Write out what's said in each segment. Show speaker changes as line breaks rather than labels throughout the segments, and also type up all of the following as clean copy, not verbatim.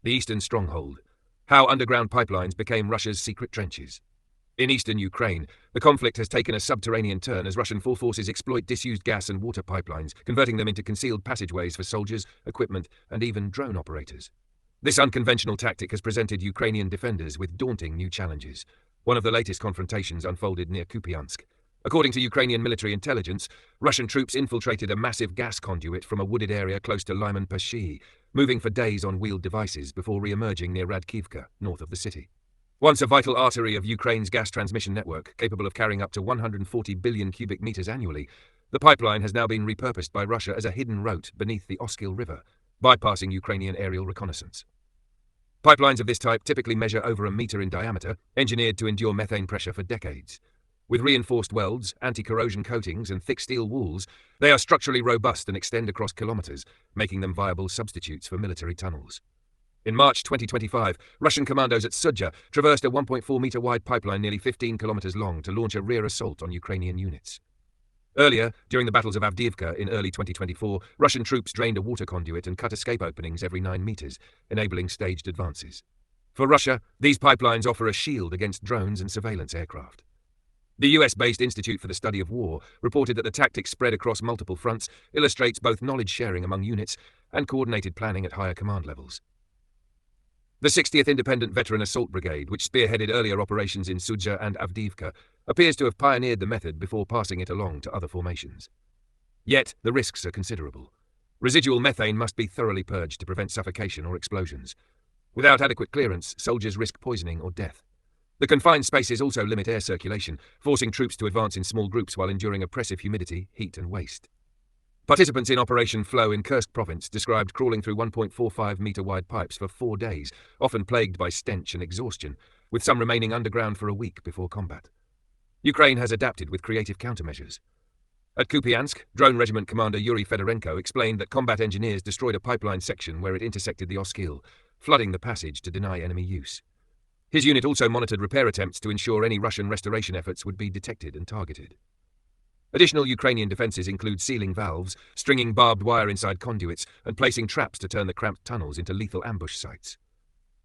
The Eastern Stronghold. How underground pipelines became Russia's secret trenches. In eastern Ukraine, the conflict has taken a subterranean turn as Russian forces exploit disused gas and water pipelines, converting them into concealed passageways for soldiers, equipment, and even drone operators. This unconventional tactic has presented Ukrainian defenders with daunting new challenges. One of the latest confrontations unfolded near Kupiansk. According to Ukrainian military intelligence, Russian troops infiltrated a massive gas conduit from a wooded area close to Lyman Pershyi, moving for days on wheeled devices before re-emerging near Radkivka, north of the city. Once a vital artery of Ukraine's gas transmission network, capable of carrying up to 140 billion cubic meters annually, the pipeline has now been repurposed by Russia as a hidden route beneath the Oskil River, bypassing Ukrainian aerial reconnaissance. Pipelines of this type typically measure over a meter in diameter, engineered to endure methane pressure for decades. With reinforced welds, anti-corrosion coatings, and thick steel walls, they are structurally robust and extend across kilometers, making them viable substitutes for military tunnels. In March 2025, Russian commandos at Sudzha traversed a 1.4-meter-wide pipeline nearly 15 kilometers long to launch a rear assault on Ukrainian units. Earlier, during the battles of Avdiivka in early 2024, Russian troops drained a water conduit and cut escape openings every 9 meters, enabling staged advances. For Russia, these pipelines offer a shield against drones and surveillance aircraft. The US-based Institute for the Study of War reported that the tactics spread across multiple fronts illustrates both knowledge sharing among units and coordinated planning at higher command levels. The 60th Independent Veteran Assault Brigade, which spearheaded earlier operations in Sudzha and Avdiivka, appears to have pioneered the method before passing it along to other formations. Yet, the risks are considerable. Residual methane must be thoroughly purged to prevent suffocation or explosions. Without adequate clearance, soldiers risk poisoning or death. The confined spaces also limit air circulation, forcing troops to advance in small groups while enduring oppressive humidity, heat, and waste. Participants in Operation Flow in Kursk province described crawling through 1.45-meter-wide pipes for 4 days, often plagued by stench and exhaustion, with some remaining underground for a week before combat. Ukraine has adapted with creative countermeasures. At Kupiansk, Drone Regiment Commander Yuri Fedorenko explained that combat engineers destroyed a pipeline section where it intersected the Oskil, flooding the passage to deny enemy use. His unit also monitored repair attempts to ensure any Russian restoration efforts would be detected and targeted. Additional Ukrainian defences include sealing valves, stringing barbed wire inside conduits, and placing traps to turn the cramped tunnels into lethal ambush sites.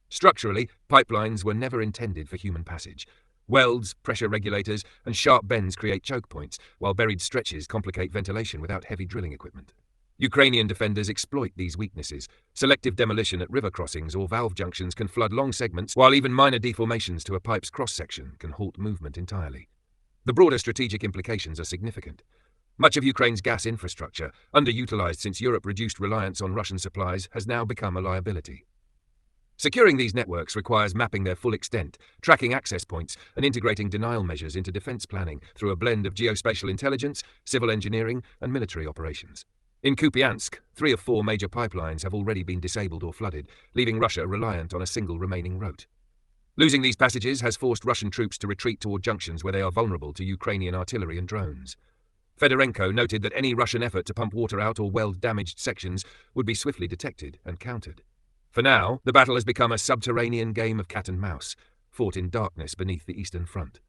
Structurally, pipelines were never intended for human passage. Welds, pressure regulators, and sharp bends create choke points, while buried stretches complicate ventilation without heavy drilling equipment. Ukrainian defenders exploit these weaknesses. Selective demolition at river crossings or valve junctions can flood long segments, while even minor deformations to a pipe's cross-section can halt movement entirely. The broader strategic implications are significant. Much of Ukraine's gas infrastructure, underutilized since Europe reduced reliance on Russian supplies, has now become a liability. Securing these networks requires mapping their full extent, tracking access points, and integrating denial measures into defense planning through a blend of geospatial intelligence, civil engineering, and military operations. In Kupiansk, 3 of 4 major pipelines have already been disabled or flooded, leaving Russia reliant on a single remaining route. Losing these passages has forced Russian troops to retreat toward junctions where they are vulnerable to Ukrainian artillery and drones. Fedorenko noted that any Russian effort to pump water out or weld damaged sections would be swiftly detected and countered. For now, the battle has become a subterranean game of cat and mouse, fought in darkness beneath the Eastern Front.